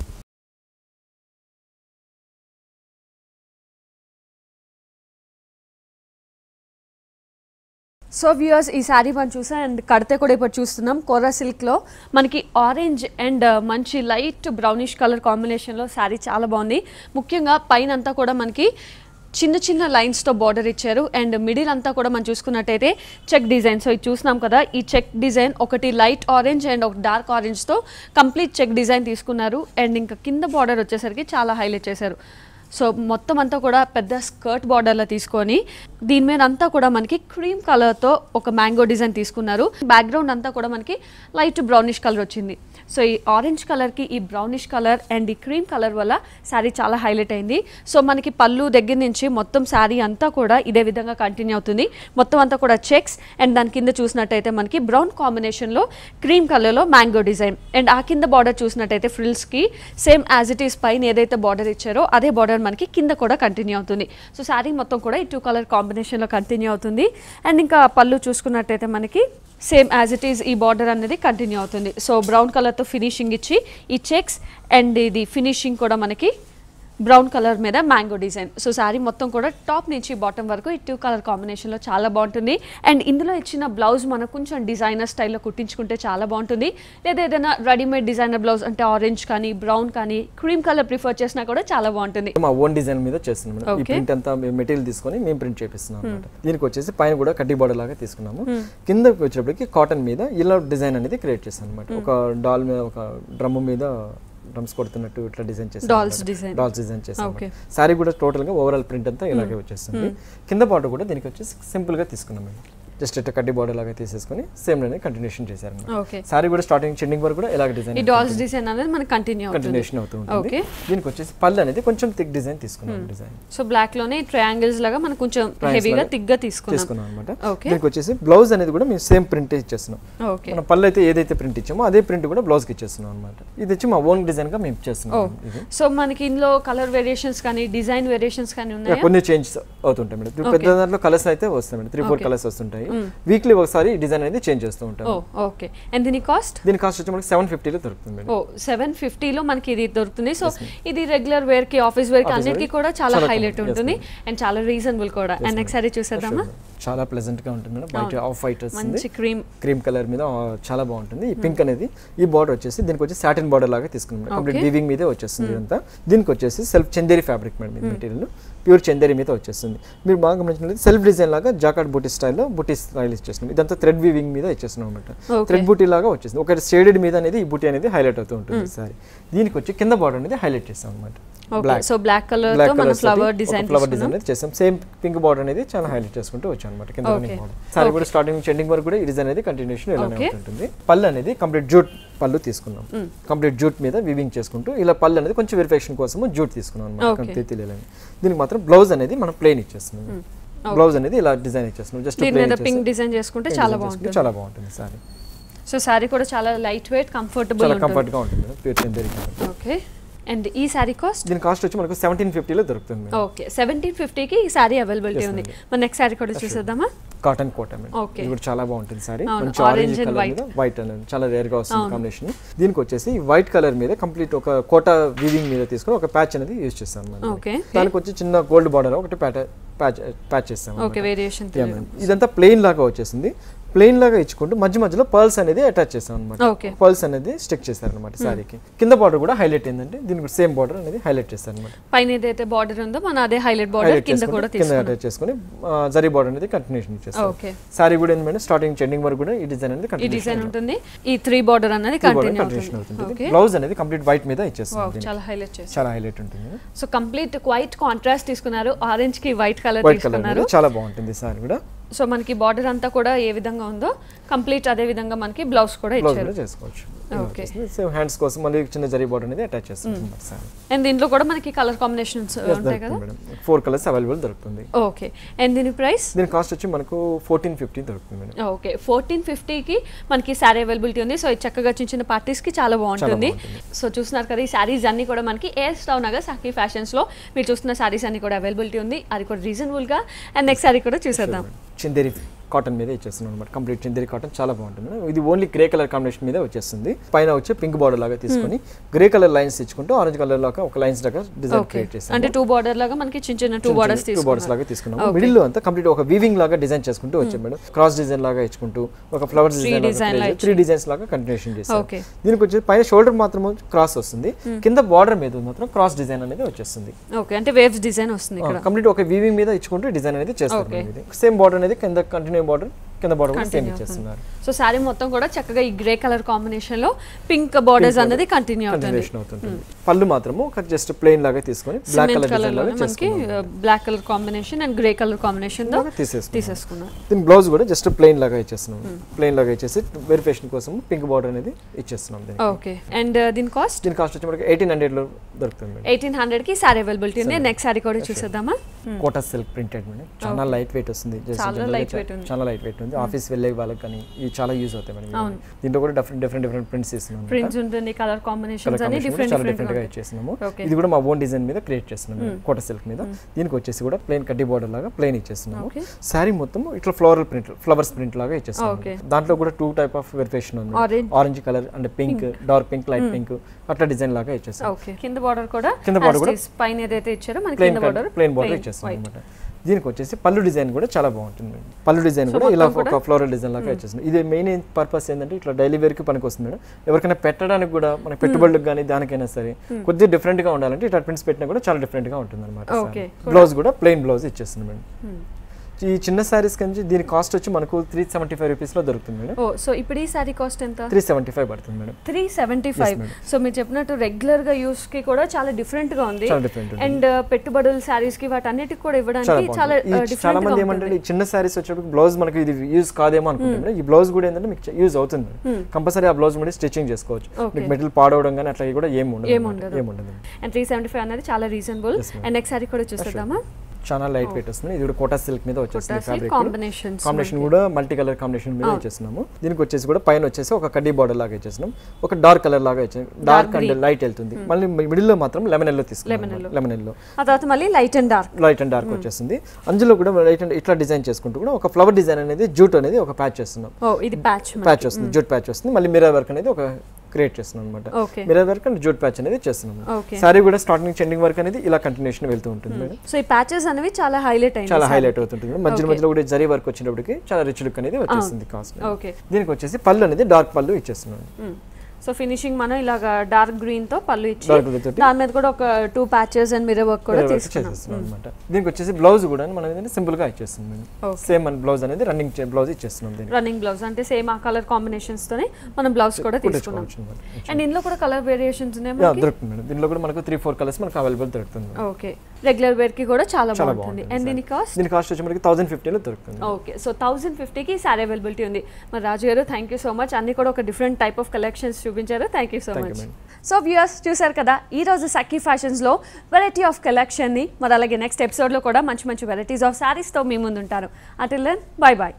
సో వ్యూయర్స్, ఈ శారీ మనం చూసాం అండ్ కడితే కూడా ఇప్పుడు చూస్తున్నాం. కోరా సిల్క్లో మనకి ఆరెంజ్ అండ్ మంచి లైట్ బ్రౌనిష్ కలర్ కాంబినేషన్లో శారీ చాలా బాగుంది. ముఖ్యంగా పైన అంతా కూడా మనకి చిన్న చిన్న లైన్స్తో బార్డర్ ఇచ్చారు అండ్ మిడిల్ అంతా కూడా మనం చూసుకున్నట్టయితే చెక్ డిజైన్. సో ఇది చూసినాం కదా, ఈ చెక్ డిజైన్ ఒకటి లైట్ ఆరెంజ్ అండ్ ఒక డార్క్ ఆరెంజ్తో కంప్లీట్ చెక్ డిజైన్ తీసుకున్నారు. అండ్ ఇంకా కింద బార్డర్ వచ్చేసరికి చాలా హైలైట్ చేశారు. సో మొత్తం అంతా కూడా పెద్ద స్కర్ట్ బార్డర్లో తీసుకొని దీని మీద అంతా కూడా మనకి క్రీమ్ కలర్తో ఒక మ్యాంగో డిజైన్ తీసుకున్నారు. బ్యాక్గ్రౌండ్ అంతా కూడా మనకి లైట్ బ్రౌనిష్ కలర్ వచ్చింది. సో ఈ ఆరెంజ్ కలర్కి ఈ బ్రౌనిష్ కలర్ అండ్ ఈ క్రీమ్ కలర్ వల్ల శారీ చాలా హైలైట్ అయింది. సో మనకి పళ్ళు దగ్గర నుంచి మొత్తం శారీ అంతా కూడా ఇదే విధంగా కంటిన్యూ అవుతుంది. మొత్తం అంతా కూడా చెక్స్ అండ్ దాని కింద చూసినట్టయితే మనకి బ్రౌన్ కాంబినేషన్లో క్రీమ్ కలర్లో మ్యాంగో డిజైన్ అండ్ ఆ కింద బార్డర్ చూసినట్టయితే ఫ్రిల్స్కి సేమ్ యాజ్ ఇట్ ఈస్ పైన ఏదైతే బార్డర్ ఇచ్చారో అదే బార్డర్ మనకి కింద కూడా కంటిన్యూ అవుతుంది. సో శారీ మొత్తం కూడా ఈ 2 కలర్ కాంబినేషన్లో కంటిన్యూ అవుతుంది. అండ్ ఇంకా పళ్ళు చూసుకున్నట్టయితే మనకి సేమ్ యాజ్ ఇట్ ఈస్ ఈ బార్డర్ అనేది కంటిన్యూ అవుతుంది. సో బ్రౌన్ కలర్తో ఫినిషింగ్ ఇచ్చి ఈ చెక్స్ అండ్ ఇది ఫినిషింగ్ కూడా మనకి బ్రౌన్ కలర్ మీద మ్యాంగో డిజైన్. సో శారీ మొత్తం కూడా టాప్ నుంచి బాటమ్ వరకు ఈ 2 కలర్ కాంబినేషన్లో చాలా బాగుంటుంది. అండ్ ఇందులో ఇచ్చిన బ్లౌజ్ మనకు కొంచెం డిజైనర్ స్టైల్లో కుట్టించుకుంటే చాలా బాగుంటుంది. లేదా ఏదైనా రెడీమేడ్ డిజైనర్ బ్లౌజ్ అంటే ఆరెంజ్ కానీ బ్రౌన్ కానీ క్రీమ్ కలర్ ప్రిఫర్ చేసినా కూడా చాలా బాగుంటుంది. మా ఓన్ డిజైన్ మీద చేస్తున్నాం. ఈ ప్రింట్ అంతా మెటీరియల్ తీసుకొని మేము ప్రింట్ చేపిస్తున్నాం అన్నమాట. దీనికి వచ్చేసి పైన కూడా కడ్డీ బార్డర్ లాగా తీసుకున్నాము. కిందకి వచ్చేటప్పటికి కాటన్ మీద ఇలా డిజైన్ అనేది క్రియేట్ చేస్తాం అనమాట. ఒక డాల్ మీద ఒక డ్రమ్ మీద డ్రమ్స్ కొడుతున్నట్టు ఇట్లా డిజైన్ చేస్తాం. డాల్స్ డిజైన్ చేస్తాం. సారీ కూడా టోటల్ గా ఓవరాల్ ప్రింట్ అంతా ఇలాగే వచ్చేస్తుంది. కింద బార్డర్ కూడా దీనికి వచ్చేసి సింపుల్ గా తీసుకున్నాం. జస్ట్ ఇట్లా కడ్డీ బార్డర్ లాగా తీసేసుకొని సేమ్ లోనే కంటిన్యూషన్ చేశారు. సారీ కూడా స్టార్టింగ్ ఎండింగ్ వరకు కూడా ఇలాగ డిజైన్ ఈ డాల్స్ డిజైన్ అనేది మనకి కంటిన్యూషన్ అవుతూ ఉంటుంది. దీనికి వచ్చేసి పళ్ళు అనేది కొంచెం థిక్ డిజైన్ తీసుకున్నాం. డిజైన్ సో బ్లాక్ లోనే ట్రయాంగిల్స్ లాగా మనం కొంచెం హెవీగా థిక్ గా తీసుకున్నాం అన్నమాట. దీనికి వచ్చేసి బ్లౌజ్ అనేది కూడా మేము సేమ్ ప్రింట్ ఇచ్చేస్తున్నాం. మన పళ్ళు అయితే ఏదైతే ప్రింట్ ఇచ్చామో అదే ప్రింట్ కూడా బ్లౌజ్ కి ఇచ్చేస్తున్నాం అన్నమాట. ఇది వచ్చి మా ఓన్ డిజైన్ గా మేము చేస్తున్నాం. సో మనకి ఇందులో కలర్ వేరియేషన్స్ కానీ డిజైన్ వేరియేషన్స్ కానీ ఉన్నాయి. కొన్ని చేంజెస్ అవుతుంటాయి మేడం. పెద్ద దాంట్లో కలర్స్ అయితే వస్తాయి మేడం. 3-4 కలర్స్ వస్తుంటాయి. వీక్లీ ఒకసారి డిజైన్ అనేది చేంజ్ చేస్తూ ఉంటాం. ఓకే. అండ్ దీని కాస్ట్ వచ్చి మనకి 750 లో దొరుకుతుంది మేడం. 750 లో మనకి ఇది దొరుకుతుంది. సో ఇది రెగ్యులర్ వేర్ కి ఆఫీస్ వేర్ కి అన్నిటికీ కూడా చాలా హైలైట్ ఉంటుంది అండ్ చాలా రీజనబుల్ కూడా. అండ్ నెక్స్ట్ సారీ చూసేద్దామా? చాలా ప్లెజెంట్ గా ఉంటుంది మేడం. వైట్ ఆఫ్ వైట్ వస్తుంది. మంచి క్రీమ్ కలర్ మీద చాలా బాగుంటుంది. ఈ పింక్ అనేది ఈ బార్డర్ వచ్చేసి దీనికి వచ్చి సాటిన్ బార్డర్ లాగా తీసుకున్నాం. కంప్లీట్ వీవింగ్ మీదే వచ్చేస్తుంది ఇదంతా. దీనికి వచ్చేసి సెల్ఫ్ చందేరి ఫ్యాబ్రిక్ మేడం. ఈ మెటీరియల్ ప్యూర్ చందేరి మీద వచ్చేస్తుంది. మీరు బాగా గమనించినట్లయితే సెల్ఫ్ డిజైన్ లాగా జాకార్డ్ బూటీ స్టైల్లో బూటీ స్టైల్ ఇచ్చేస్తున్నాం. ఇదంతా థ్రెడ్ వీవింగ్ మీద ఇచ్చేస్తున్నాం అనమాట. థ్రెడ్ బూటీ లాగా వచ్చేసింది. ఒక షేడెడ్ మీద అనేది ఈ బూటీ అనేది హైలైట్ అవుతూ ఉంటుంది. సారీ దీనికి వచ్చి కింద బార్డర్ అనేది హైలైట్ చేస్తాం అనమాట. సో బ్లాక్ కలర్ తో మన ఫ్లవర్ డిజైన్ అనేది చేస్తాం. సేమ్ పింక్ బార్డర్ అనేది చాలా హైలైట్ చేసుకుంటూ వచ్చాం అనమాట. కింద బార్డర్ సారీ కూడా స్టార్టింగ్ నుంచి ఎండింగ్ వరకు కూడా ఈ డిజైన్ అనేది కంటిన్యూషన్ ఇలానే ఉంటుంది. పళ్ళు అనేది కంప్లీట్ జూట్ పళ్ళు తీసుకున్నాం. కంప్లీట్ జూట్ మీద వీవింగ్ చేసుకుంటూ ఇలా పళ్ళు అనేది కొంచెం వెరిఫికేషన్ కోసం జూట్ తీసుకున్నాం అనమాట. దీనికి మాత్రం బ్లౌజ్ అనేది మనం ప్లెయిన్ ఇచ్చేస్తున్నాం. బ్లౌజ్ అనేది ఇలా డిజైన్ ఇచ్చేస్తున్నాం. జస్ట్ పింక్ డిజైన్ చేసుకుంటే చాలా బాగుంటుంది సారీ. సో సారీ కూడా చాలా లైట్ వెయిట్ కంఫర్టబుల్ గా ఉంటుంది. ప్యూర్ చందేరి. ఓకే. అండ్ ఈ సారీ కాస్ట్? దీని కాస్ట్ వచ్చి మనకు 1750 లో దొరుకుతుంది. ఓకే. 1750 కి ఈ సారీ అవైలబిలిటీ ఉంది. మన నెక్స్ట్ సారీ కూడా చూసేద్దామా? కాటన్ కోట ఇది కూడా చాలా బాగుంటుంది సారీ. మంచి ఆరెంజ్ కలర్ మీద వైట్ అనేది చాలా రేర్ గా వస్తుంది కాంబినేషన్. దీనికి వచ్చేసి వైట్ కలర్ మీద కంప్లీట్ ఒక కోట వీవింగ్ మీద తీసుకొని ఒక ప్యాచ్ అనేది యూజ్ చేస్తాం అన్నమాట. దానికి వచ్చి చిన్న గోల్డ్ బార్డర్ ఒకటి ప్యాచ్ చేస్తాం. ఓకే. వేరియేషన్ ఇదంతా ప్లెయిన్ లాగా వచ్చేసింది. ప్లెయిన్ లాగా ఇచ్చుకుంటూ మధ్యలో పర్ల్స్ అనేది అటాచ్ చేస్తాం అనమాట. పర్ల్స్ అనేది స్టిక్ చేస్తారు అనమాట సారీకి. కింద బార్డర్ కూడా హైలైట్ ఏంటంటే దీనికి సేమ్ బార్డర్ అనేది హైలైట్ చేస్తారు అనమాట. పైన ఏదైతే బార్డర్ ఉందో మన అదే హైలైట్ బార్డర్ కింద కూడా అటాచ్ చేసుకుని జరీ బార్డర్ అనేది కంటిన్యూషన్ చేస్తారు. సారీ కూడా ఏంటంటే స్టార్టింగ్ ఎండింగ్ వరకు కూడా ఈ డిజైన్ అనేది కంటిన్యూషన్ ఉంటుంది. ఈ 3 బార్డర్ అనేది కంటిన్యూషన్ అవుతుంది. బ్లౌజ్ అనేది కంప్లీట్ వైట్ మీద ఇచ్చేస్తాం. చాలా హైలైట్ చేస్తారు. చాలా హైలైట్ ఉంటుంది. సో కంప్లీట్ క్వైట్ కాంట్రాస్ట్ తీసుకున్నారు. ఆరెంజ్ కి వైట్ కలర్ తీసుకున్నారు. చాలా బాగుంటుంది సారీ కూడా. సో మనకి బార్డర్ అంతా కూడా ఏ విధంగా ఉందో కంప్లీట్ అదే విధంగా మనకి బ్లౌజ్ కూడా ఇచ్చారు. చేసుకోవచ్చు. ఓకే. సో హ్యాండ్స్ కోసం మళ్ళీ చిన్న జరీ బార్డర్ అనేది అటాచ్ చేస్తాం సార్. అండ్ దీంట్లో కూడా మనకి కలర్ కాంబినేషన్స్ ఉంటాయి కదా. 4 కలర్స్ అవైలబుల్ దొరుకుతుంది. ఓకే. అండ్ దీని ప్రైస్? దీని కాస్ట్ వచ్చి మనకు 1450 దొరుకుతుంది మేడం. ఓకే. 1450 కి మనకి సారీ అవైలబిలిటీ ఉంది. సో ఇది చక్కగా చిన్న పార్టీస్ కి చాలా బాగుంటుంది. సో చూస్తున్నారు కదా ఈ సారీస్ అన్ని కూడా మనకి ఏఎస్ టౌన్ నగర్ సాకి ఫ్యాషన్స్ లో మీరు చూస్తున్న సారీస్ అన్ని కూడా అవైలబిలిటీ ఉంది. అది కూడా రీజనబుల్ గా. అండ్ నెక్స్ట్ సారీ కూడా చూసేద్దాం. చిందేరి కాటన్ మీద ఇచ్చేస్తున్నాం అనమాట. కంప్లీట్ చిందేరి కాటన్ చాలా బాగుంటుంది. ఇది ఓన్లీ గ్రే కలర్ కాంబినేషన్ మీద వచ్చేస్తుంది. పైన వచ్చి పింక్ బార్డర్ లాగా తీసుకొని గ్రే కలర్ లైన్స్ ఇచ్చుకుంటూ ఆరెంజ్ కలర్ లాగా ఒక లైన్స్ లాగా డిజైన్ క్రియేట్ చేస్తాం. అంటే 2 బార్డర్ లాగా మనకి చిన్న 2 బార్డర్స్ లాగా తీసుకున్నాం. మిడిల్ లో అంతా కంప్లీట్ ఒక వీవింగ్ లాగా డిజైన్ చేసుకుంటూ వచ్చాం మేడం. క్రాస్ డిజైన్ లాగా ఇచ్చుకుంటూ ఒక ఫ్లవర్స్ డిజైన్ 3 డిజైన్స్ లాగా కంటిన్యూషన్ చేస్తాం. దీనికి వచ్చి పైన షోల్డర్ మాత్రం క్రాస్ వస్తుంది. కింద బార్డర్ మీద మాత్రం క్రాస్ డిజైన్ అనేది వచ్చేస్తుంది. ఓకే. అంటే వేవ్స్ డిజైన్ వస్తుంది ఇక్కడ. కంప్లీట్ ఒక వీవింగ్ మీద ఇచ్చుకుంటూ డిజైన్ అనేది చేస్తాం. సేమ్ బార్డర్ అనేది కింద కంటిన్యూ బార్డర్ కింద బార్డర్ కూడా సేమ్ ఇచ్చేస్తున్నారు. సో సారీ మొత్తం కూడా చక్కగా ఈ గ్రే కలర్ కాంబినేషన్ లో పింక్ బార్డర్స్ అనేది కంటిన్యూ అవుతుంది. పళ్ళు మాత్రం ఒక జస్ట్ ప్లెయిన్ లాగా తీసుకొని బ్లాక్ కలర్ డిజైన్ లాగా మనకి black colour combination and grey colour combination తో తీసేసుకున్నాం. దీని బ్లౌజ్ కూడా జస్ట్ ప్లెయిన్ లాగా ఇచ్చేస్తున్నాం. ప్లెయిన్ లాగా ఇచ్చేసి వెరిఫికేషన్ కోసం పింక్ బార్డర్ అనేది ఇచ్చేస్తున్నాం. ఓకే. అండ్ దీని కాస్ట్ వచ్చి మనకి 1800 లో దొరుకుతుంది. 1800 కి సారీ అవైలబిలిటీ ఉంది. నెక్స్ట్ సారీ కూడా చూసేద్దామా. Kota silk printed madam. చాలా లైట్ వెయిట్ వస్తుంది. చాలా లైట్ వెయిట్ ఉంది. ఆఫీస్ వెళ్ళే వాళ్ళకి కానీ ఇవి చాలా యూజ్ అవుతాయి మేడం. దీంట్లో కూడా డిఫరెంట్ ప్రింట్స్ ఇస్తున్నాము. ప్రింట్స్ ఉంటుంది. కలర్ కాంబినేషన్స్ అన్ని డిఫరెంట్ గా ఇచ్చేస్తున్నాము. ఇది కూడా మా ఓన్ డిజైన్ మీద క్రియేట్ చేస్తున్నాము. కోటా సిల్క్ మీద. దీనికి వచ్చేసి కూడా ప్లెయిన్ కడ్డీ బార్డర్ లాగా ప్లెయిన్ ఇచ్చేస్తున్నాము. సారీ మొత్తం ఇట్లా ఫ్లోరల్ ప్రింట్ ఫ్లవర్స్ ప్రింట్ లాగా ఇచ్చేస్తున్నాము. దాంట్లో కూడా 2 టైప్ ఆఫ్ వెరిఫికేషన్ ఉంది. Orange colour and pink, dark pink, light pink అట్లా డిజైన్ లాగా ఇచ్చేస్తాం. కింద బార్డర్ కూడా పైన ఏదైతే ఇచ్చారో మనకి కింద బార్డర్ ప్లెయిన్ బార్డర్ ఇచ్చేస్తాం అన్నమాట. దీనికి వచ్చేసి పళ్ళు డిజైన్ కూడా చాలా బాగుంటుంది. పళ్ళు డిజైన్ కూడా ఇలా ఒక ఫ్లోరల్ డిజైన్ లాగా వచ్చేస్తుంది. ఇది మెయిన్ పర్పస్ ఏంటంటే ఇట్లా డైలీ వేర్ కి పనికి వస్తుంది మేడం. ఎవరికైనా పెట్టడానికి కూడా మన పెట్టుబడులకు కానీ దానికైనా సరే కొద్దిగా డిఫరెంట్ గా ఉండాలంటే ఇట్లా ప్రింట్స్ పెట్టినా కూడా చాలా డిఫరెంట్ గా ఉంటుంది అనమాట. బ్లౌజ్ కూడా ప్లెయిన్ బ్లౌజ్ ఇచ్చేస్తుంది మేడం. ఈ చిన్న సారీస్ కంచి దీని కాస్ట్ వచ్చి మనకు 375 రూపీస్ లో దొరుకుతుంది మేడం. ఓ సో ఇప్పుడు ఈ సారీ కాస్ట్ ఎంత? 375 పడుతుంది మేడం. 375. సో మీరు చెప్పినట్టు రెగ్యులర్ గా యూస్ కి కూడా చాలా డిఫరెంట్ గా ఉంది. అండ్ పెట్టుబడుల సారీస్ కి వాటన్నిటికి కూడా ఇవ్వడానికి చాలా డిఫరెంట్. చాలా మంది ఏమంటే ఈ చిన్న సారీస్ వచ్చేటప్పుడు బ్లౌజ్ మనకి ఇది యూజ్ కాదేమో అనుకుంటున్నారు. ఈ బ్లౌజ్ కూడా ఏంటంటే మీకు యూజ్ అవుతుంది. కంపల్సరీ ఆ బ్లౌజ్ కూడా స్టిచ్చింగ్ చేసుకోవచ్చు. మీకు మెటీరియల్ పాడవడం కానీ అట్లా కూడా ఏమి ఉండదు. అండ్ 375 అనేది చాలా రీజనబుల్. అండ్ నెక్స్ట్ సారీ కూడా చూసేద్దామా. చాలా లైట్ వెయిట్ వస్తుంది. ఇది కూడా కోటా సిల్క్ మీద వచ్చేస్తుంది. ఫ్యాబ్రిక్ కాంబినేషన్ కూడా మల్టీ కలర్ కాంబినేషన్ మీద వచ్చేస్తున్నాము. దీనికి వచ్చేసి కూడా పైన వచ్చేసి ఒక కడ్డీ బార్డర్ లాగా ఇచ్చేస్తున్నాం. ఒక డార్క్ కలర్ లాగా ఇచ్చాం. డార్క్ అండ్ లైట్ వెళ్తుంది. మళ్ళీ మిడిల్ లో మాత్రం లెమన్ ఎల్లో తీసుకున్నాం. లెమన్ ఎల్లో ఆ తర్వాత మళ్ళీ లైట్ అండ్ డార్క్ వచ్చేస్తుంది. అందులో కూడా లైట్ అండ్ ఇట్లా డిజైన్ చేసుకుంటూ కూడా ఒక ఫ్లవర్ డిజైన్ అనేది జూట్ అనేది ఒక ప్యాచ్ చేస్తున్నాం. ఇది ప్యాచ్ వస్తుంది. జూట్ ప్యాచ్ వస్తుంది. మళ్ళీ మిర్రర్ వర్క్ అనేది ఒక క్రియేట్ చేస్తున్నాం అనమాట. Mirror work and jute patch అనేది చేస్తున్నాం. సారీ కూడా స్టార్టింగ్ ఎండింగ్ వర్క్ అనేది ఇలా కంటిన్యూషన్ వెళ్తూ ఉంటుంది మేడం. సో ఈ ప్యాచెస్ అనేవి చాలా హైలైట్ అవుతుంటుంది. మధ్యలో కూడా జరీ వర్క్ వచ్చినప్పటికి చాలా రిచ్ లుక్ అనేది వచ్చేస్తుంది. కాస్ట్ దీనికి వచ్చేసి పళ్ళు అనేది డార్క్ పళ్ళు ఇచ్చేస్తున్నాం. సో ఫినిషింగ్ మనం ఇలాగా డార్క్ గ్రీన్ తో పళ్ళు ఇచ్చి దాని మీద కూడా ఒక 2 ప్యాచెస్ అండ్ మిర్రర్ వర్క్ కూడా తీసుకున్నాం అన్నమాట. దీనికి వచ్చేసి బ్లౌజ్ కూడా మనం సింపుల్ గా ఇచ్చేస్తుంది. సేమ్ మన బ్లౌజ్ అనేది రన్నింగ్ బ్లౌజ్ ఇచ్చేస్తున్నాం. రన్నింగ్ బ్లౌజ్ అంటే సేమ్ ఆ కలర్ కాంబినేషన్స్ తోనే మనం బ్లౌజ్ కూడా తీసుకున్నాం. అండ్ ఇందులో కూడా కలర్ వేరియేషన్స్ ఉన్నాయి దొరుకుతుంది మేడం. దీనిలో కూడా మనకు 3-4 కలర్స్ మనకు అవైలబుల్ దొరుకుతుంది. ఓకే. రెగ్యులర్ వేర్ కి కూడా చాలా బాగుంటుంది. అండ్ దీని కాస్ట్ వచ్చి మనకి 1050 లో దొరుకుతుంది. ఓకే. సో 1050 కి సారీ అవైలబిలిటీ ఉంది. మరి రాజు గారు థ్యాంక్ యూ సో మచ్. అన్ని కూడా ఒక డిఫరెంట్ టైప్ ఆఫ్ కలెక్షన్స్ చూపించారు. Thank you so much. So viewers చూసారు కదా ఈ రోజు సఖీ ఫ్యాషన్స్ లో వెరైటీ ఆఫ్ కలెక్షన్ ని. మరి అలాగే నెక్స్ట్ ఎపిసోడ్ లో కూడా మంచి వెరైటీస్ ఆఫ్ సారీస్ తో మీ ముందు ఉంటారు. Until then bye by.